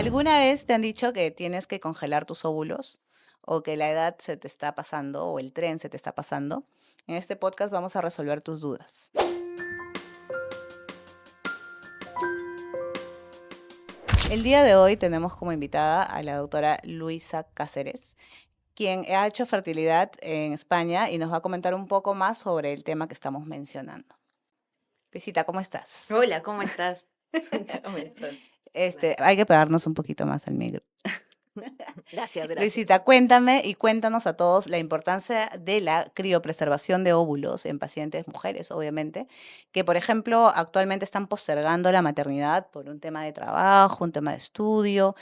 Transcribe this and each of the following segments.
¿Alguna vez te han dicho que tienes que congelar tus óvulos o que la edad se te está pasando o el tren se te está pasando? En este podcast vamos a resolver tus dudas. El día de hoy tenemos como invitada a la doctora Luisa Cáceres, quien ha hecho fertilidad en España y nos va a comentar un poco más sobre el tema que estamos mencionando. Luisita, ¿cómo estás? Hola, ¿cómo estás? Ya comenzó. Hay que pegarnos un poquito más al micro. Gracias, gracias. Luisita, cuéntame y cuéntanos a todos la importancia de la criopreservación de óvulos en pacientes mujeres, obviamente, que por ejemplo actualmente están postergando la maternidad por un tema de trabajo, un tema de estudio,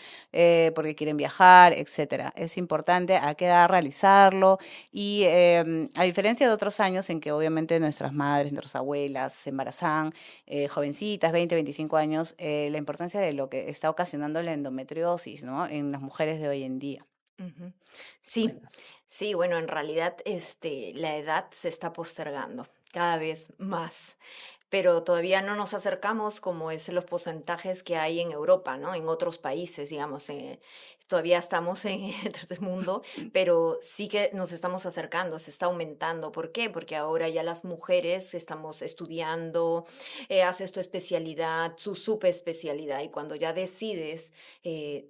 porque quieren viajar, etcétera. Es importante a qué edad realizarlo y a diferencia de otros años en que obviamente nuestras madres, nuestras abuelas se embarazaban jovencitas, 20, 25 años, la importancia de lo que está ocasionando la endometriosis, ¿no? En las mujeres de hoy en día. Ujú. Sí, sí, bueno, en realidad la edad se está postergando cada vez más, pero todavía no nos acercamos como es los porcentajes que hay en Europa, ¿no? En otros países, digamos, todavía estamos en el tercer mundo, pero sí que nos estamos acercando, se está aumentando. ¿Por qué? Porque ahora ya las mujeres estamos estudiando, haces tu especialidad, su subespecialidad, y cuando ya decides,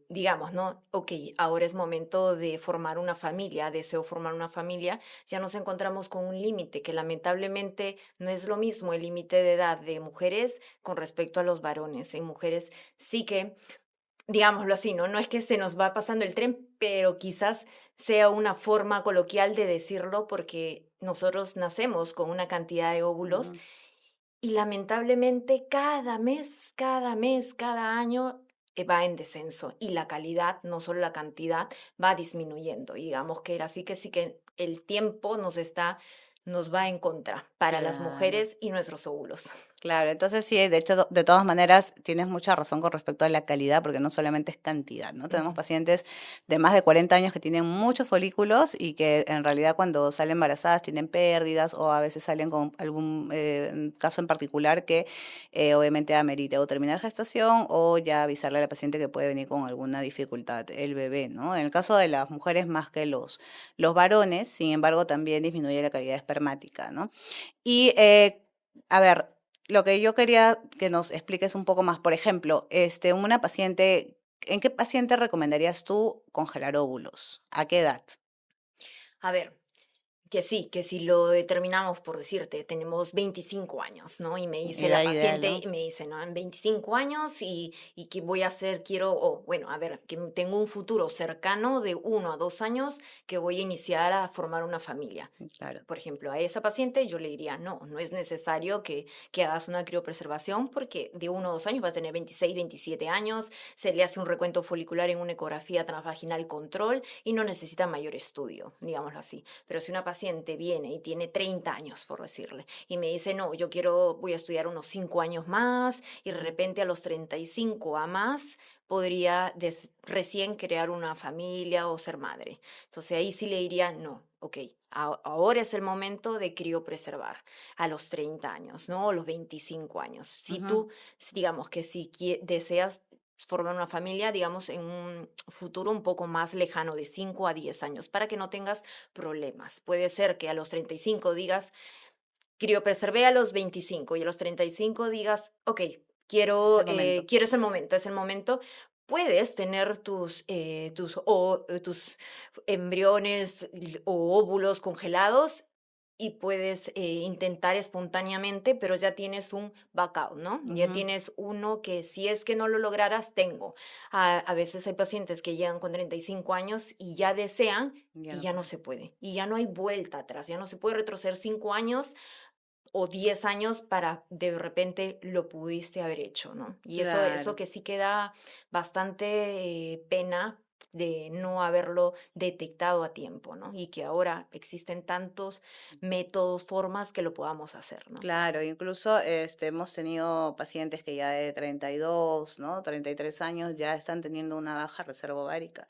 digamos, ¿no? Ok, ahora es momento de formar una familia, deseo formar una familia, ya nos encontramos con un límite que lamentablemente no es lo mismo el límite de edad de mujeres con respecto a los varones. En mujeres sí que, digámoslo así, ¿no? No es que se nos va pasando el tren, pero quizás sea una forma coloquial de decirlo porque nosotros nacemos con una cantidad de óvulos Ujú. y lamentablemente cada mes, cada año va en descenso y la calidad, no solo la cantidad, va disminuyendo. Y digamos que era así que sí que el tiempo nos va en contra para las Claro. mujeres y nuestros óvulos. Claro, entonces sí, de hecho, de todas maneras, tienes mucha razón con respecto a la calidad, porque no solamente es cantidad, ¿no? Tenemos Ujú. pacientes de más de 40 años que tienen muchos folículos y que en realidad cuando salen embarazadas tienen pérdidas o a veces salen con algún caso en particular que obviamente amerite o terminar gestación o ya avisarle a la paciente que puede venir con alguna dificultad el bebé, ¿no? En el caso de las mujeres más que los varones, sin embargo, también disminuye la calidad espermática, ¿no? Y a ver, lo que yo quería que nos expliques un poco más, por ejemplo, una paciente, ¿en qué paciente recomendarías tú congelar óvulos? ¿A qué edad? A ver, que si lo determinamos, por decirte, tenemos 25 años, ¿no? Y me dice Edad la ideal, paciente, ¿no? y me dice, ¿no? En 25 años y que voy a hacer, quiero, o bueno, a ver, que tengo un futuro cercano de 1 a 2 años que voy a iniciar a formar una familia. Claro. Por ejemplo, a esa paciente yo le diría, no, no es necesario que hagas una criopreservación porque de 1 o 2 años va a tener 26, 27 años, se le hace un recuento folicular en una ecografía transvaginal control y no necesita mayor estudio, digámoslo así. Pero si una paciente viene y tiene 30 años, por decirle, y me dice, no, yo quiero, voy a estudiar unos 5 años más y de repente a los 35 a más podría recién crear una familia o ser madre. Entonces ahí sí le diría, no, ok, ahora es el momento de criopreservar a los 30 años, ¿no? O los 25 años. Si Ujú. tú, digamos que si deseas formar una familia, digamos, en un futuro un poco más lejano, de 5 a 10 años, para que no tengas problemas. Puede ser que a los 35 digas, criopreservé a los 25 y a los 35 digas, ok, Es el momento. quiero ese momento, es el momento. Puedes tener tus embriones o óvulos congelados y puedes intentar espontáneamente, pero ya tienes un backup, ¿no? Ya Ujú. tienes uno que si es que no lo lograras, tengo. A veces hay pacientes que llegan con 35 años y ya desean Ya y no ya no puedo. se puede. Y ya no hay vuelta atrás, ya no se puede retroceder 5 años o 10 años para de repente lo pudiste haber hecho, ¿no? Y eso Claro. que sí queda bastante pena de no haberlo detectado a tiempo, ¿no? Y que ahora existen tantos métodos, formas que lo podamos hacer, ¿no? Claro, incluso hemos tenido pacientes que ya de 32, ¿no? 33 años ya están teniendo una baja reserva ovárica.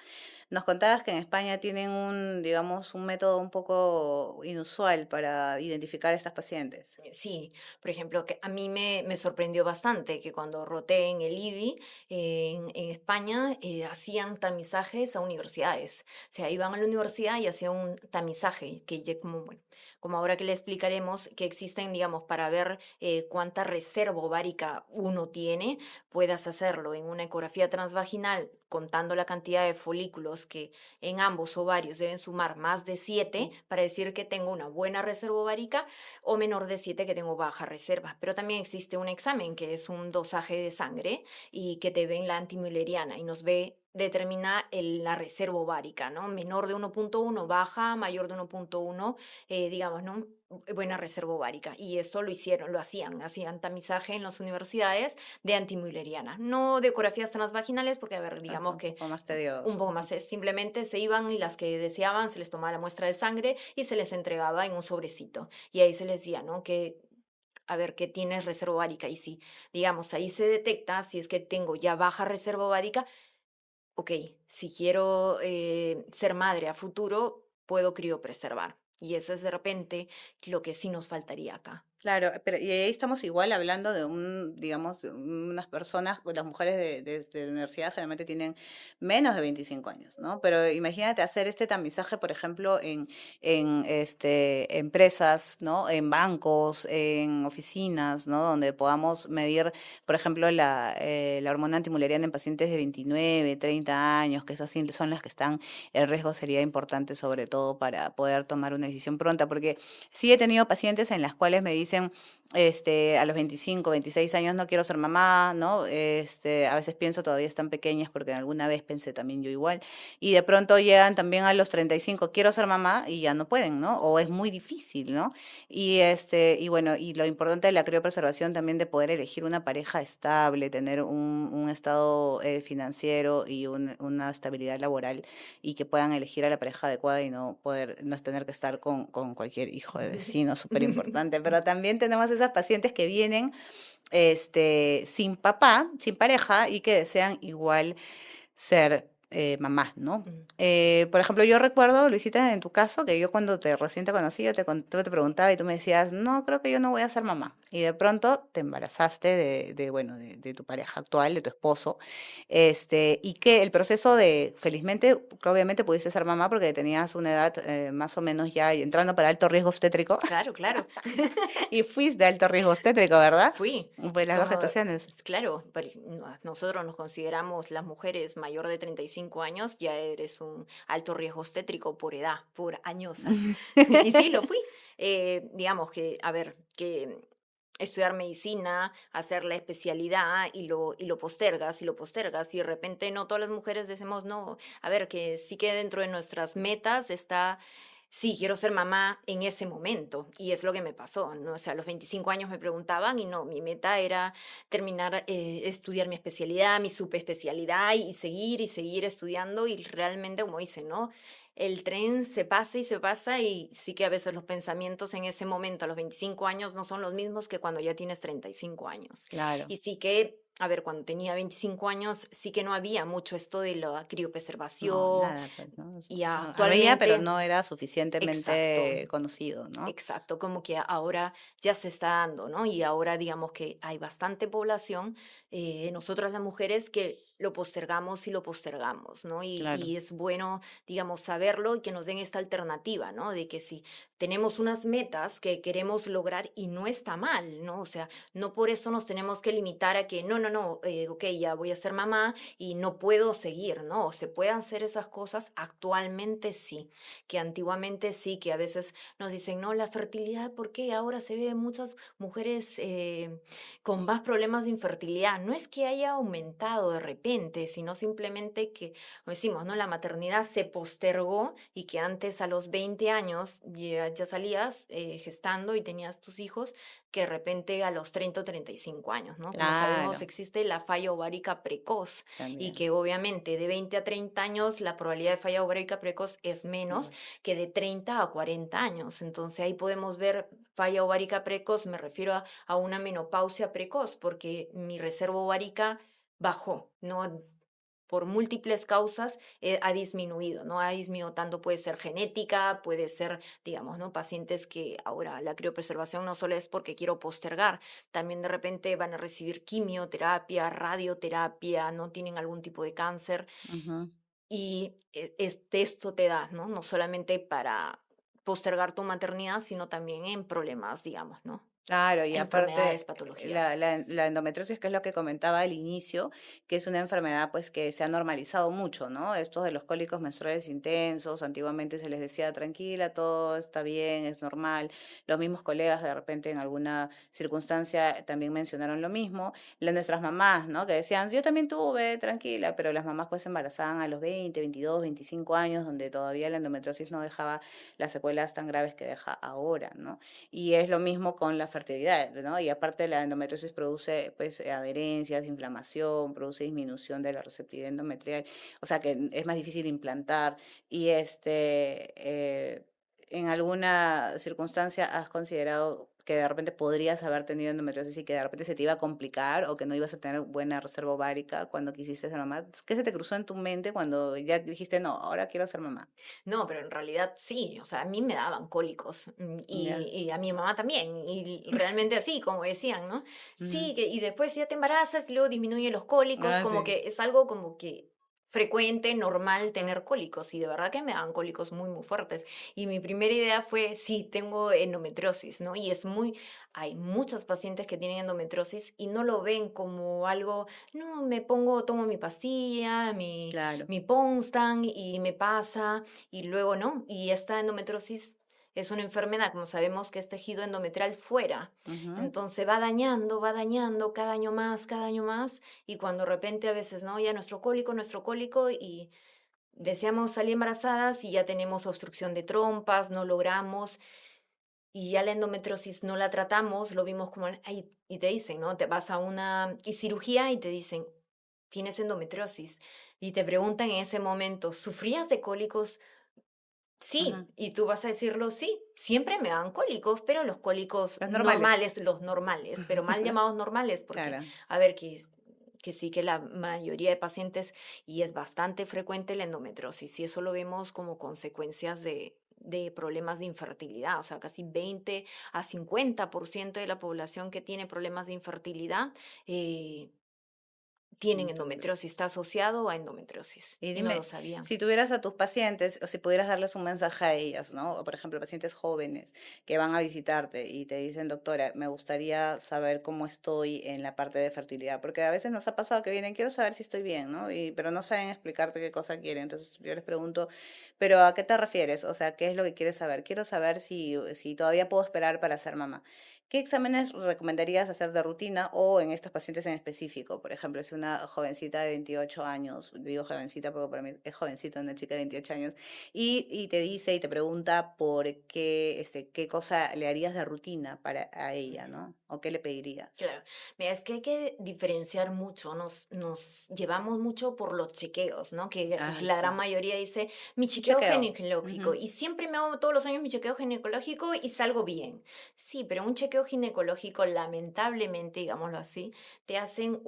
Nos contabas que en España tienen un, digamos, un método un poco inusual para identificar a estas pacientes. Sí, por ejemplo, que a mí me sorprendió bastante que cuando roté en el IBI en España hacían tamizajes a universidades. O sea, iban a la universidad y hacían un tamizaje, que ya como, bueno, como ahora que le explicaremos, que existen, digamos, para ver cuánta reserva ovárica uno tiene, puedas hacerlo en una ecografía transvaginal contando la cantidad de folículos que en ambos ovarios deben sumar más de 7 para decir que tengo una buena reserva ovárica o menor de 7 que tengo baja reserva. Pero también existe un examen que es un dosaje de sangre y que te ven la antimülleriana y nos ve determina la reserva ovárica, ¿no? Menor de 1,1, baja, mayor de 1,1, digamos, ¿no? Buena reserva ovárica. Y esto lo hicieron, lo hacían tamizaje en las universidades de antimülleriana, no de ecografías transvaginales, porque, a ver, Es digamos un que poco más un tedioso. poco más, simplemente se iban y las que deseaban se les tomaba la muestra de sangre y se les entregaba en un sobrecito. Y ahí se les decía, ¿no? Que, a ver, que tienes reserva ovárica. Y si, digamos, ahí se detecta si es que tengo ya baja reserva ovárica, ok, si quiero ser madre a futuro, puedo criopreservar. Y eso es de repente lo que sí nos faltaría acá. Claro, pero y ahí estamos igual hablando de un, digamos, de unas personas, pues las mujeres de la universidad generalmente tienen menos de 25 años, ¿no? Pero imagínate hacer este tamizaje, por ejemplo, en empresas, ¿no? En bancos, en oficinas, ¿no? Donde podamos medir, por ejemplo, la hormona antimuleriana en pacientes de 29, 30 años, que esas sí son las que están, el riesgo sería importante sobre todo para poder tomar una decisión pronta, porque sí he tenido pacientes en las cuales me dicen, a los 25, 26 años no quiero ser mamá, ¿no? A veces pienso todavía están pequeñas porque alguna vez pensé también yo igual. Y de pronto llegan también a los 35, quiero ser mamá y ya no pueden, ¿no? O es muy difícil, ¿no? Y bueno, y lo importante de la criopreservación también de poder elegir una pareja estable, tener un estado financiero y una estabilidad laboral y que puedan elegir a la pareja adecuada y no poder, no tener que estar con cualquier hijo de vecino, súper importante. Pero también tenemos esas pacientes que vienen sin papá, sin pareja y que desean igual ser mamá, ¿no? Mm. Por ejemplo, yo recuerdo, Luisita, en tu caso, que yo cuando recién te conocí, yo te preguntaba y tú me decías, no, creo que yo no voy a ser mamá. Y de pronto te embarazaste bueno, de tu pareja actual, de tu esposo, y que el proceso de, felizmente, que obviamente pudiste ser mamá porque tenías una edad más o menos ya entrando para alto riesgo obstétrico, Claro, claro. y fuiste de alto riesgo obstétrico, ¿verdad? Fui, Pues las dos como, gestaciones. claro, nosotros nos consideramos las mujeres mayor de 35 años, ya eres un alto riesgo obstétrico por edad, por añosa. Y sí, lo fui. Digamos que, a ver, que estudiar medicina, hacer la especialidad y lo postergas y lo postergas y de repente no todas las mujeres decimos, no, a ver, que sí que dentro de nuestras metas está. Sí, quiero ser mamá en ese momento y es lo que me pasó, ¿no? O sea, a los 25 años me preguntaban y no, mi meta era terminar, estudiar mi especialidad, mi subespecialidad y seguir estudiando y realmente, como dicen, ¿no? El tren se pasa y sí que a veces los pensamientos en ese momento, a los 25 años, no son los mismos que cuando ya tienes 35 años. Claro. Y sí que, a ver, cuando tenía 25 años, sí que no había mucho esto de la No, criopreservación nada, pues, ¿no? y O sea, había, pero actualmente. no era Exacto, suficientemente conocido, ¿no? exacto, como que ahora ya se está dando, ¿no? Y ahora digamos que hay bastante población de nosotras las mujeres que lo postergamos y lo postergamos, ¿no? Claro. Y es bueno, digamos, saberlo y que nos den esta alternativa, ¿no? De que si tenemos unas metas que queremos lograr y no está mal, ¿no? O sea, no por eso nos tenemos que limitar a que no, ok, ya voy a ser mamá y no puedo seguir, ¿no? Se pueden hacer esas cosas actualmente sí, que antiguamente sí, que a veces nos dicen, no, la fertilidad, ¿por qué ahora se ve muchas mujeres con más problemas de infertilidad? No es que haya aumentado de repente, repente, sino simplemente que, como decimos, ¿no? La maternidad se postergó y que antes a los 20 años ya salías gestando y tenías tus hijos, que de repente a los 30 o 35 años, ¿no? Como sabemos, Claro, existe la falla ovárica precoz y también. que obviamente de 20 a 30 años la probabilidad de falla ovárica precoz es menos Igual, sí. que de 30 a 40 años. Entonces ahí podemos ver falla ovárica precoz, me refiero a una menopausia precoz, porque mi reserva ovárica bajó, ¿no? Por múltiples causas ha disminuido, ¿no? Ha disminuido tanto, puede ser genética, puede ser, digamos, ¿no? Pacientes que ahora la criopreservación no solo es porque quiero postergar, también de repente van a recibir quimioterapia, radioterapia, no tienen algún tipo de cáncer Ujú. y esto te da, ¿no? No solamente para postergar tu maternidad, sino también en problemas, digamos, ¿no? Claro, y Enfermedades, aparte, patologías. la endometriosis, que es lo que comentaba al inicio, que es una enfermedad pues que se ha normalizado mucho, ¿no? Estos de los cólicos menstruales intensos, antiguamente se les decía tranquila, todo está bien, es normal. Los mismos colegas de repente en alguna circunstancia también mencionaron lo mismo. Nuestras mamás, ¿no? Que decían, yo también tuve, tranquila, pero las mamás pues se embarazaban a los 20, 22, 25 años, donde todavía la endometriosis no dejaba las secuelas tan graves que deja ahora, ¿no? Y es lo mismo con la fertilidad, ¿no? Y aparte la endometriosis produce pues adherencias, inflamación, produce disminución de la receptividad endometrial, o sea que es más difícil implantar y en alguna circunstancia has considerado que de repente podrías haber tenido endometriosis y que de repente se te iba a complicar o que no ibas a tener buena reserva ovárica cuando quisiste ser mamá. ¿Qué se te cruzó en tu mente cuando ya dijiste, no, ahora quiero ser mamá? No, pero en realidad sí, o sea, a mí me daban cólicos Ya. y a mi mamá también, y realmente así, como decían, ¿no? Ujú. Sí, y después ya te embarazas y luego disminuyen los cólicos, Ah, como sí. que es algo como que frecuente, normal tener cólicos, y de verdad que me daban cólicos muy, muy fuertes. Y mi primera idea fue, sí, tengo endometriosis, ¿no? Y hay muchos pacientes que tienen endometriosis y no lo ven como algo, no, tomo mi pastilla, Claro. mi Ponstan y me pasa y luego no. Y esta endometriosis es una enfermedad, como sabemos que es tejido endometrial fuera. Ujú. Entonces va dañando cada año más, y cuando de repente a veces, ¿no? Ya nuestro cólico, y deseamos salir embarazadas y ya tenemos obstrucción de trompas, no logramos, y ya la endometriosis no la tratamos, lo vimos como, ay, y te dicen, ¿no? Te vas a una cirugía y te dicen, tienes endometriosis. Y te preguntan en ese momento, ¿sufrías de cólicos? Ujú. Sí, y tú vas a decirlo, sí, siempre me dan cólicos, pero los cólicos Los normales. normales, los normales, pero mal llamados normales, porque, Claro. a ver, que sí que la mayoría de pacientes, y es bastante frecuente la endometriosis, y eso lo vemos como consecuencias de problemas de infertilidad, o sea, casi 20 a 50% de la población que tiene problemas de infertilidad eh, tienen endometriosis, está Endometriosis. asociado a endometriosis, Y y no lo dime, sabían. si tuvieras a tus pacientes o si pudieras darles un mensaje a ellas, ¿no? O por ejemplo, pacientes jóvenes que van a visitarte y te dicen, doctora, me gustaría saber cómo estoy en la parte de fertilidad, porque a veces nos ha pasado que vienen, quiero saber si estoy bien, ¿no? Pero no saben explicarte qué cosa quieren. Entonces yo les pregunto, ¿pero a qué te refieres? O sea, ¿qué es lo que quieres saber? Quiero saber si todavía puedo esperar para ser mamá. ¿Qué exámenes recomendarías hacer de rutina o en estos pacientes en específico? Por ejemplo, si una jovencita de 28 años, digo jovencita porque para mí es jovencita una chica de 28 años, y te dice y te pregunta por qué, qué cosa le harías de rutina para a ella, ¿no? ¿O qué le pedirías? Claro, mira, es que hay que diferenciar mucho, nos llevamos mucho por los chequeos, ¿no? Que Ay, la gran sí. mayoría dice, mi Un chequeo chequeo. ginecológico, Ujú. y siempre me hago todos los años mi chequeo ginecológico y salgo bien. Sí, pero un chequeo ginecológico, lamentablemente, digámoslo así, te hacen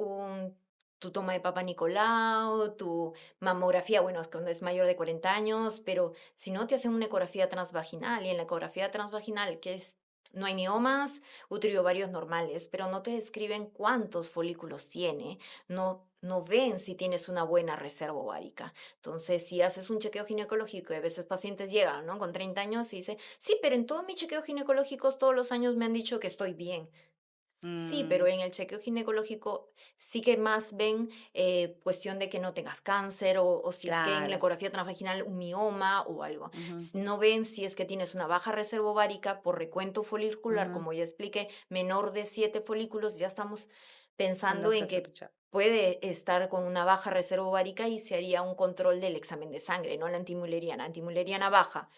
tu toma de Papa Nicolau, tu mamografía, bueno, es cuando es mayor de 40 años, pero si no, te hacen una ecografía transvaginal, y en la ecografía transvaginal, que es, no hay miomas, útero y ovarios normales, pero no te describen cuántos folículos tiene, no ven si tienes una buena reserva ovárica. Entonces, si haces un chequeo ginecológico, y a veces pacientes llegan, ¿no? Con 30 años y dicen, sí, pero en todos mis chequeos ginecológicos todos los años me han dicho que estoy bien. Sí, pero Mm, en el chequeo ginecológico sí que más ven cuestión de que no tengas cáncer, o si es que en la claro. ecografía transvaginal un mioma o algo. Ujú, No ven si es que tienes una baja reserva ovárica por recuento folicular, ujú. como ya expliqué, menor de 7 folículos, ya estamos Cuando pensando se en hace que picha. puede estar con una baja reserva ovárica y se haría un control del examen de sangre, ¿no? La antimuleriana baja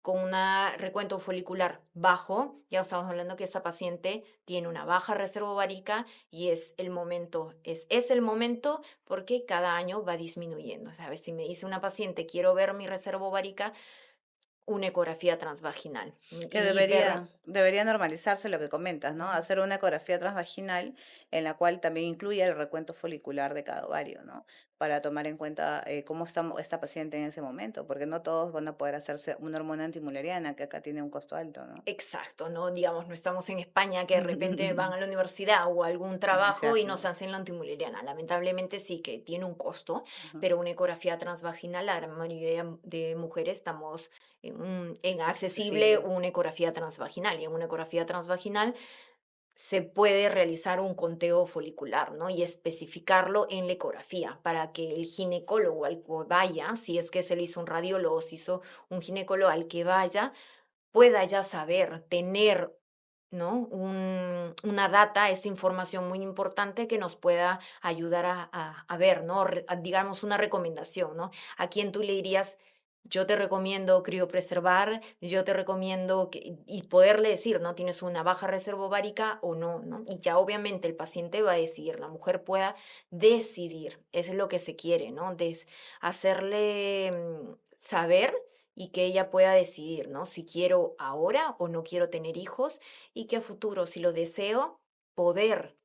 con un recuento folicular bajo, ya estamos hablando que esa paciente tiene una baja reserva ovárica y es el momento porque cada año va disminuyendo. ¿Sabes? Si me dice una paciente, quiero ver mi reserva ovárica, una ecografía transvaginal Que y ver. debería normalizarse lo que comentas, ¿no? Ujú. Hacer una ecografía transvaginal en la cual también incluya el recuento folicular de cada ovario, ¿no? Para tomar en cuenta cómo está esta paciente en ese momento, porque no todos van a poder hacerse una hormona antimuleriana, que acá tiene un costo alto, ¿no? Exacto, ¿no? Digamos, no estamos en España que de repente van a la universidad o a algún Y se trabajo y nos hacen. hacen la antimuleriana. Lamentablemente sí que tiene un costo, Ujú. pero una ecografía transvaginal, la gran mayoría de mujeres estamos en Es accesible accesible. una ecografía transvaginal y en una ecografía transvaginal se puede realizar un conteo folicular, ¿no? Y especificarlo en la ecografía para que el ginecólogo al que vaya, si es que se lo hizo un radiólogo, o se hizo un ginecólogo al que vaya, pueda ya saber, tener, ¿no? Una data, esta información muy importante que nos pueda ayudar a ver, ¿no? Digamos, una recomendación, ¿no? A quien tú le dirías, yo te recomiendo criopreservar, yo te recomiendo y poderle decir, ¿no? Tienes una baja reserva ovárica o no, ¿no? Y ya obviamente el paciente va a decidir, la mujer pueda decidir, eso es lo que se quiere, ¿no? Hacerle saber y que ella pueda decidir, ¿no? Si quiero ahora o no quiero tener hijos y que a futuro, si lo deseo, poder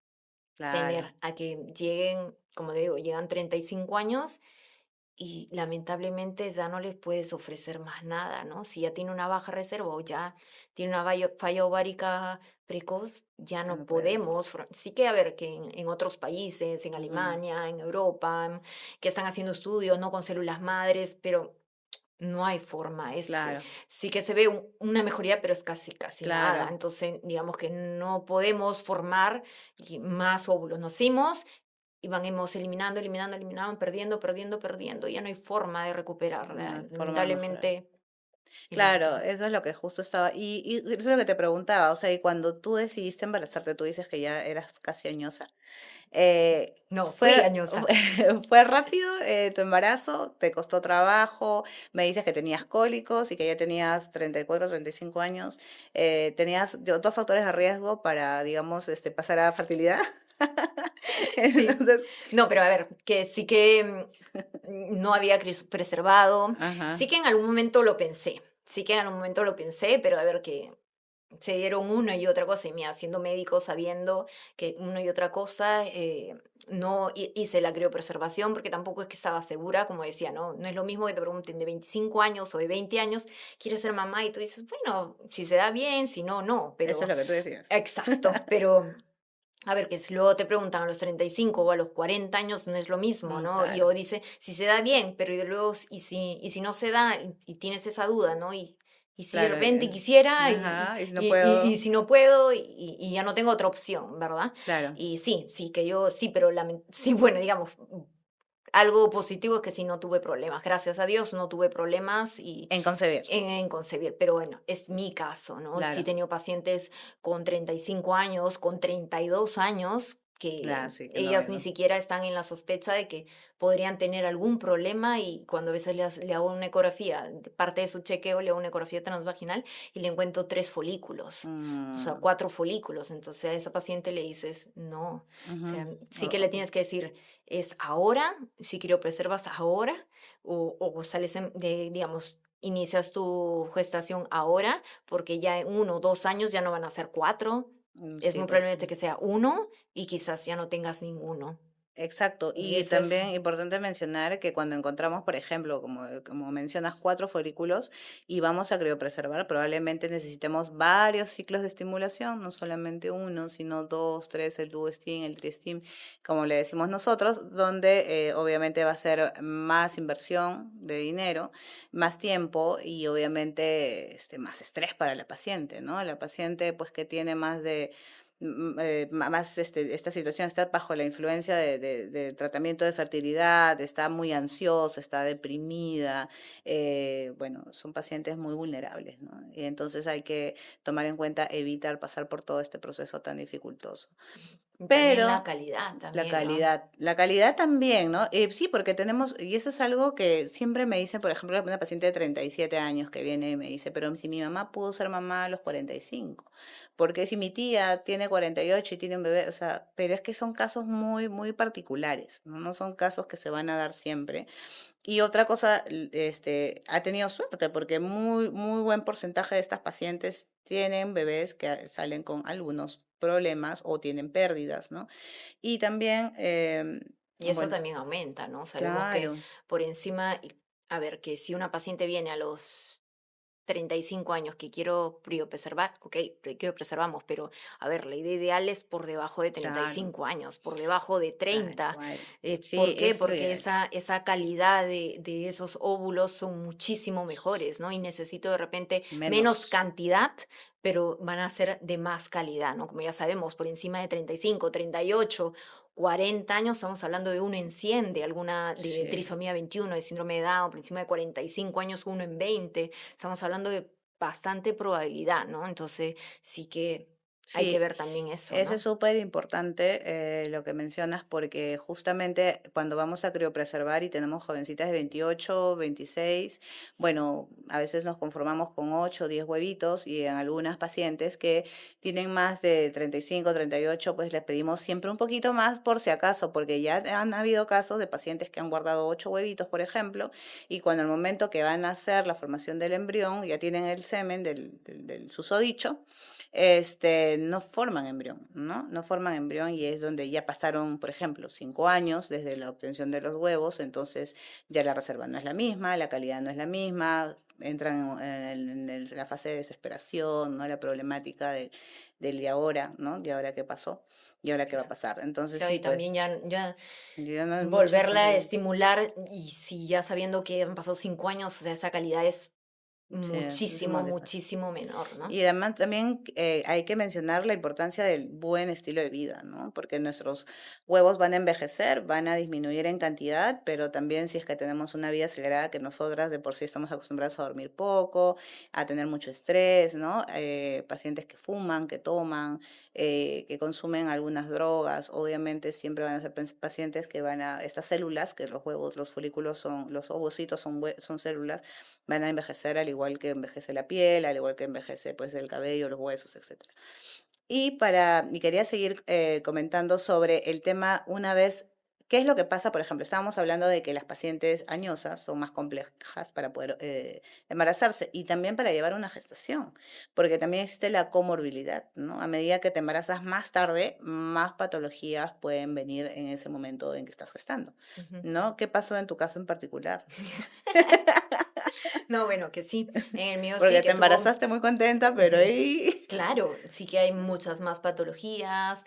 Claro, tener a que lleguen, como digo, llegan 35 años y lamentablemente ya no les puedes ofrecer más nada, ¿no? Si ya tiene una baja reserva o ya tiene una falla ovárica precoz, ya ya no no puedes. podemos. Sí que a ver que en otros países, en Ujú. Alemania, en Europa, que están haciendo estudios, ¿no? Con células madres, pero no hay forma, Claro, sí que se ve una mejoría, pero es casi, casi nada. claro. Entonces, digamos que no podemos formar más óvulos. Nacimos y vamos eliminando, eliminando, eliminando, perdiendo, perdiendo, perdiendo. Ya no hay forma de No recuperarla. hay forma de mejorar. Lamentablemente, Claro, lamentablemente. eso es lo que justo estaba. Y eso es lo que te preguntaba. O sea, y cuando tú decidiste embarazarte, tú dices que ya eras casi añosa. No, fui ¿Fue, añosa. fue rápido tu embarazo? ¿Te costó trabajo? Me dices que tenías cólicos y que ya tenías 34, 35 años. ¿Tenías dos factores de riesgo para, digamos, pasar a fertilidad? Sí. Entonces, No, pero a ver, que sí que no había preservado. ajá, Sí que en algún momento lo pensé. Sí que en algún momento lo pensé, pero a ver que se dieron una y otra cosa, y mira, siendo médico, sabiendo que una y otra cosa, no hice la criopreservación porque tampoco es que estaba segura, como decía, ¿no? No es lo mismo que te pregunten de 25 años o de 20 años, ¿quieres ser mamá? Y tú dices, bueno, si se da bien, si no, no, eso es pero lo que tú decías. exacto, pero a ver, que si luego te preguntan a los 35 o a los 40 años, no es lo mismo, ¿no? Y o Claro, dice, si se da bien, pero y de luego, y si no se da, y tienes esa duda, ¿no? Y si de claro. repente quisiera, Ajá, y si no puedo, y si no puedo, y ya no tengo otra opción, ¿verdad? claro, Y sí, sí, que yo, sí, pero sí, bueno, digamos, algo positivo es que sí no tuve problemas, gracias a Dios no tuve problemas en concebir, en concebir, pero bueno, es mi caso, ¿no? Sí he claro. tenido pacientes con 35 años, con 32 años, Ah, que sí, que no, ellas ni siquiera están en la sospecha de que podrían tener algún problema y cuando a veces le hago una ecografía, parte de su chequeo le hago una ecografía transvaginal y le encuentro 3 folículos. O sea, mm, 4 folículos. Entonces a esa paciente le dices, no, o ujú, sea, sí que le o- tienes que decir, es ahora, si criopreservas ahora, o sales digamos, inicias tu gestación ahora, porque ya en 1 o 2 años ya no van a ser 4, es sí, muy pues sí. probablemente que sea uno y quizás ya no tengas ninguno. Exacto, Y y eso es. también importante mencionar que cuando encontramos, por ejemplo, como mencionas, 4 folículos y vamos a criopreservar, probablemente necesitemos varios ciclos de estimulación, no solamente uno, sino dos, tres, el duoestim, el triestim, como le decimos nosotros, donde obviamente va a ser más inversión de dinero, más tiempo y obviamente más estrés para la paciente, ¿no? La paciente pues que tiene más de más esta situación está bajo la influencia de tratamiento de fertilidad, está muy ansiosa, está deprimida, bueno, son pacientes muy vulnerables, ¿no? Y entonces hay que tomar en cuenta evitar pasar por todo este proceso tan dificultoso. Y también la pero calidad la también, ¿no? calidad también, ¿no? Sí, porque tenemos, y eso es algo que siempre me dicen, por ejemplo, una paciente de 37 años que viene y me dice, pero si mi mamá pudo ser mamá a los 45, porque si mi tía tiene 48 y tiene un bebé, o sea, pero es que son casos muy, muy particulares, ¿no? No son casos que se van a dar siempre. Y otra cosa, ha tenido suerte porque muy, muy buen porcentaje de estas pacientes tienen bebés que salen con algunos problemas o tienen pérdidas, ¿no? Y también, Y eso bueno, también aumenta, ¿no? Sabemos que claro, por encima, a ver, que si una paciente viene a los 35 años que quiero criopreservar, ok, criopreservamos, pero a ver, la idea ideal es por debajo de treinta y claro, cinco años, por debajo de tal 30. cual. ¿Por Sí, qué? es lo Porque ideal. esa calidad de esos óvulos son muchísimo mejores, ¿no? Y necesito de repente menos Menos. cantidad, pero van a ser de más calidad, ¿no? Como ya sabemos, por encima de 35, 38, 40 años, estamos hablando de uno en 100, de alguna, de Sí. trisomía 21, de síndrome de Down, por encima de 45 años, uno en 20. Estamos hablando de bastante probabilidad, ¿no? Entonces, sí que hay que Sí, ver también eso, eso es ¿no? súper importante lo que mencionas porque justamente cuando vamos a criopreservar y tenemos jovencitas de 28, 26, bueno, a veces nos conformamos con 8 o 10 huevitos y en algunas pacientes que tienen más de 35, 38, pues les pedimos siempre un poquito más por si acaso, porque ya han habido casos de pacientes que han guardado 8 huevitos, por ejemplo, y cuando el momento que van a hacer la formación del embrión ya tienen el semen del susodicho, no forman embrión, ¿no? No forman embrión y es donde ya pasaron, por ejemplo, 5 años desde la obtención de los huevos, entonces ya la reserva no es la misma, la calidad no es la misma, entran en la fase de desesperación, ¿no? La problemática del y ahora, ¿no? ¿Y ahora qué pasó? ¿Y ahora qué va a Claro. pasar? Entonces Claro, sí, y también pues, ya ya no hay mucha volverla a confianza. estimular y si ya sabiendo que han pasado 5 años, o sea, esa calidad es Sí, es muchísimo, más despacio. muchísimo menor, ¿no? Y además también hay que mencionar la importancia del buen estilo de vida, ¿no? Porque nuestros huevos van a envejecer, van a disminuir en cantidad, pero también si es que tenemos una vida acelerada que nosotras de por sí estamos acostumbradas a dormir poco, a tener mucho estrés, ¿no? Pacientes que fuman, que toman, que consumen algunas drogas, obviamente siempre van a ser pacientes que van a, estas células, que los huevos, los folículos son, los ovocitos son, son células, van a envejecer al igual que envejece la piel, al igual que envejece pues el cabello, los huesos, etcétera. Y quería seguir comentando sobre el tema una vez, ¿qué es lo que pasa? Por ejemplo, estábamos hablando de que las pacientes añosas son más complejas para poder embarazarse y también para llevar una gestación, porque también existe la comorbilidad, ¿no? A medida que te embarazas más tarde, más patologías pueden venir en ese momento en que estás gestando, Ujú. ¿no? ¿Qué pasó en tu caso en particular? No, bueno, que sí. En el mío sí, Porque te que tuvo. embarazaste muy contenta, pero Ujú. ahí Claro, sí que hay muchas más patologías.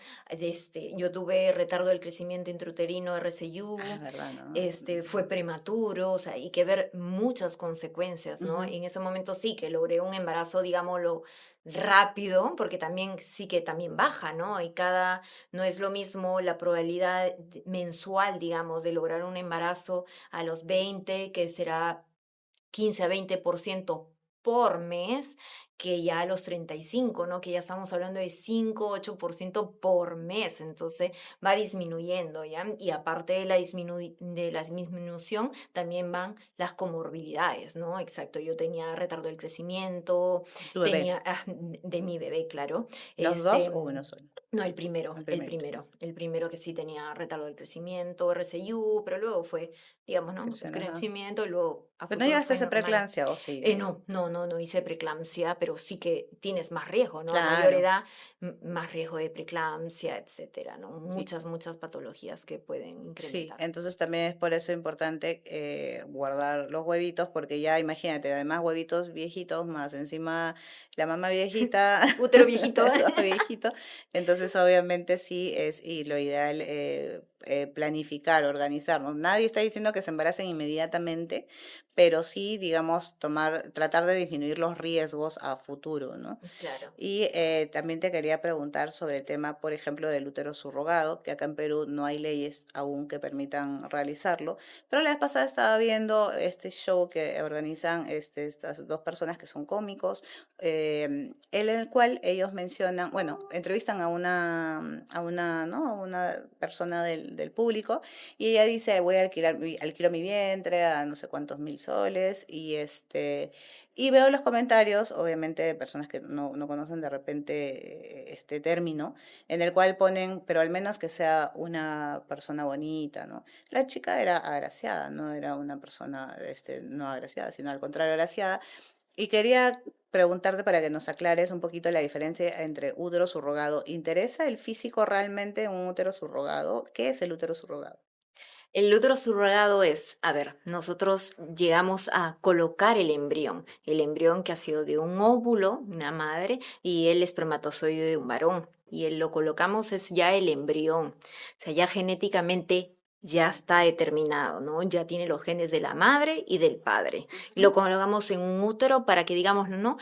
Yo tuve retardo del crecimiento intrauterino, ah, RCU, verdad, ¿no? fue prematuro, o sea, hay que ver muchas consecuencias, ¿no? Ujú, En ese momento sí que logré un embarazo, digámoslo, rápido, porque también sí que también baja, ¿no? No es lo mismo la probabilidad mensual, digamos, de lograr un embarazo a los 20, que será 15 a 20% por mes, que ya a los 35, ¿no? Que ya estamos hablando de 5, 8% por mes, entonces va disminuyendo, ¿ya? Y aparte de de la disminución, también van las comorbilidades, ¿no? Exacto, yo tenía retardo del crecimiento, tu bebé. de mi bebé, claro, ¿Los dos o uno solo? no, el primero, El primerito. el primero que sí tenía retardo del crecimiento, RCU, pero luego fue, digamos, ¿no? El Cristiana, ajá. crecimiento, luego a Pero no futuro llegaste a fue hacer normal. preeclampsia, ¿o sí llegaste? No hice preeclampsia, pero sí que tienes más riesgo, ¿no? A mayor Claro. edad, más riesgo de preeclampsia, etcétera, ¿no? Y, Muchas patologías que pueden sí, incrementar. entonces también es por eso importante guardar los huevitos, porque ya imagínate, además huevitos viejitos, más encima la mamá viejita, Útero viejito. todo viejito, entonces obviamente sí es, y lo ideal, planificar, organizarnos. Nadie está diciendo que se embaracen inmediatamente, pero sí, digamos, tratar de disminuir los riesgos a futuro, ¿no? Claro. Y también te quería preguntar sobre el tema, por ejemplo, del útero subrogado, que acá en Perú no hay leyes aún que permitan realizarlo, pero la vez pasada estaba viendo este show que organizan estas dos personas que son cómicos, en el cual ellos mencionan, bueno, entrevistan ¿no? A una persona del público y ella dice, voy a alquilo mi vientre a no sé cuántos mil soles y veo los comentarios, obviamente, de personas que no conocen de repente este término, en el cual ponen, pero al menos que sea una persona bonita, ¿no? La chica era agraciada, no era una persona no agraciada, sino al contrario agraciada. Y quería preguntarte para que nos aclares un poquito la diferencia entre útero subrogado. ¿Interesa el físico realmente en un útero subrogado? ¿Qué es el útero subrogado? El útero subrogado es, a ver, nosotros llegamos a colocar el embrión que ha sido de un óvulo, una madre, y el espermatozoide de un varón. Y lo colocamos es ya el embrión. O sea, ya genéticamente ya está determinado, ¿no? Ya tiene los genes de la madre y del padre. Y lo Ujú. colocamos en un útero para que, digamos, ¿no?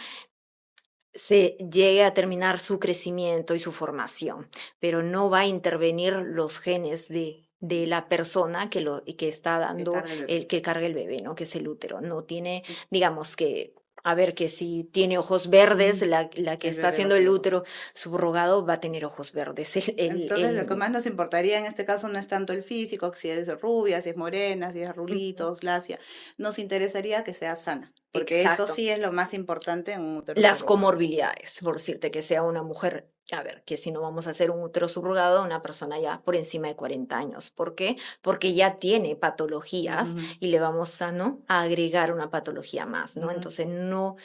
Se llegue a terminar su crecimiento y su formación, pero no va a intervenir los genes de la persona y que está Que dando carga el bebé. que carga el bebé, ¿no? Que es el útero. No tiene, digamos que, a ver, que si tiene ojos verdes, Ujú. la que El está bebé va a haciendo ser el ojos. útero subrogado va a tener ojos verdes. Entonces, lo que más nos importaría en este caso no es tanto el físico, si es rubia, si es morena, si es Ujú. rulitos, lacia. Nos interesaría que sea sana, porque esto Exacto. sí es lo más importante en un útero Las subrogado. comorbilidades, por decirte que sea una mujer, a ver, que si no vamos a hacer un útero subrogado, una persona ya por encima de 40 años. ¿Por qué? Porque ya tiene patologías Ujú, y le vamos a, ¿no? a agregar una patología más, ¿no? ujú. Entonces, no,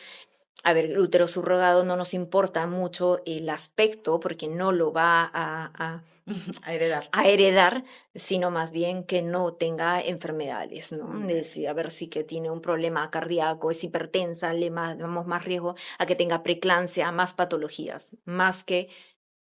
a ver, el útero subrogado no nos importa mucho el aspecto porque no lo va A heredar. a heredar, sino más bien que no tenga enfermedades, ¿no? Es Ya. decir, a ver si que tiene un problema cardíaco, es hipertensa, damos más riesgo a que tenga preeclampsia, más patologías, más que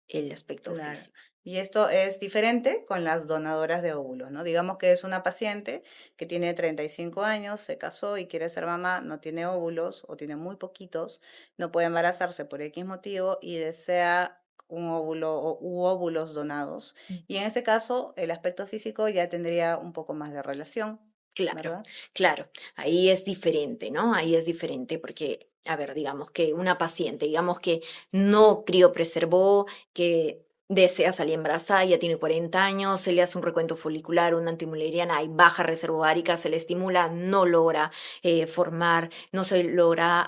el aspecto Claro. físico. Y esto es diferente con las donadoras de óvulos, ¿no? Digamos que es una paciente que tiene 35 años, se casó y quiere ser mamá, no tiene óvulos o tiene muy poquitos, no puede embarazarse por X motivo y desea un óvulo u óvulos donados. Y en este caso, el aspecto físico ya tendría un poco más de relación, Claro, ¿verdad? claro, ahí es diferente, ¿no? Ahí es diferente porque, a ver, digamos que una paciente, digamos que no criopreservó, que desea salir embarazada, ya tiene 40 años, se le hace un recuento folicular, una antimuleriana, hay baja reserva ovárica, se le estimula, no logra formar, no se logra,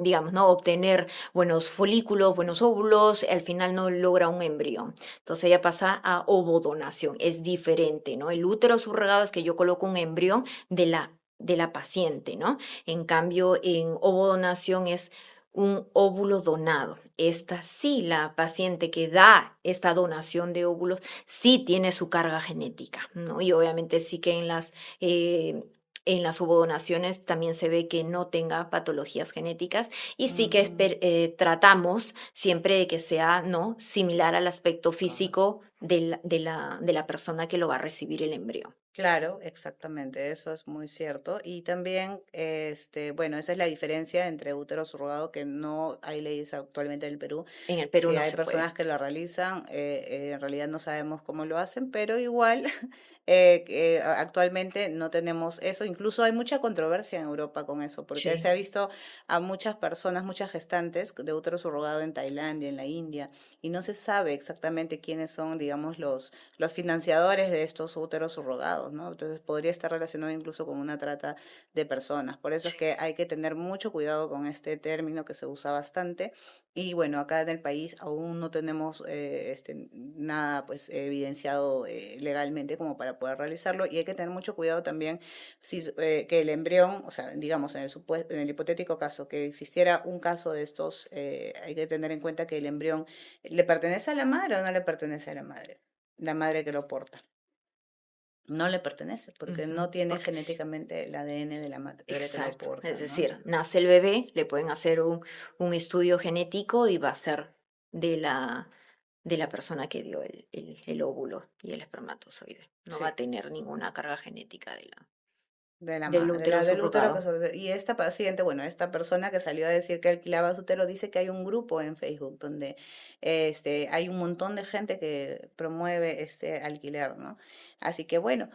digamos, ¿no? obtener buenos folículos, buenos óvulos, al final no logra un embrión. Entonces ella pasa a ovodonación, es diferente, ¿no? El útero subrogado es que yo coloco un embrión de la paciente, ¿no? En cambio, en ovodonación es un óvulo donado. Esta sí, la paciente que da esta donación de óvulos sí tiene su carga genética, ¿no? Y obviamente sí que en las ovodonaciones también se ve que no tenga patologías genéticas y sí que Ujú. tratamos siempre de que sea no similar al aspecto físico de la persona que lo va a recibir el embrión. Claro, exactamente, eso es muy cierto. Y también, bueno, esa es la diferencia entre útero subrogado, que no hay leyes actualmente en el Perú. En el Perú Si no hay se puede. personas que lo realizan, en realidad no sabemos cómo lo hacen, pero igual actualmente no tenemos eso. Incluso hay mucha controversia en Europa con eso, porque se Sí. ha visto a muchas personas, muchas gestantes de útero subrogado en Tailandia, en la India, y no se sabe exactamente quiénes son, digamos, los financiadores de estos úteros subrogados, ¿no? Entonces podría estar relacionado incluso con una trata de personas. Por eso es Sí. que hay que tener mucho cuidado con este término que se usa bastante. Y bueno, acá en el país aún no tenemos nada pues evidenciado legalmente como para poder realizarlo y hay que tener mucho cuidado también que el embrión, o sea, digamos en el hipotético caso que existiera un caso de estos, hay que tener en cuenta que el embrión le pertenece a la madre o no le pertenece a la madre que lo porta. No le pertenece, porque Ujú. no tiene Porque, genéticamente el ADN de la madre que lo exacto. Es porta, ¿no? decir, nace el bebé, le pueden hacer un estudio genético y va a ser de la, de la persona que dio el óvulo y el espermatozoide. No va a Sí. tener ninguna carga genética De la del ma de útero la del útero que subrogado. sobre y esta paciente, bueno, esta persona que salió a decir que alquilaba su útero, dice que hay un grupo en Facebook donde, hay un montón de gente que promueve este alquiler, ¿no? Así que bueno,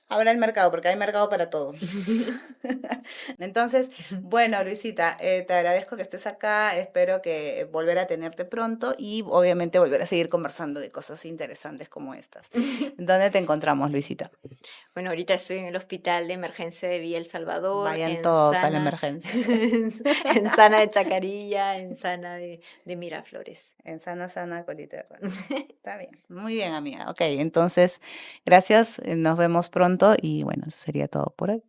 habrá el mercado, porque hay mercado para todo. Entonces, bueno, Luisita, te agradezco que estés acá, espero que volver a tenerte pronto y obviamente volver a seguir conversando de cosas interesantes como estas. ¿Dónde te encontramos, Luisita? Bueno, ahorita estoy en el hospital de emergencia de Villa El Salvador, Vayan en todos a la Sana, emergencia. en Sana de Chacarilla, en Sana de Miraflores. En sana, sana, colita de rana. Está bien. Muy bien, amiga. Ok, entonces, gracias. Nos vemos pronto y bueno, eso sería todo por hoy.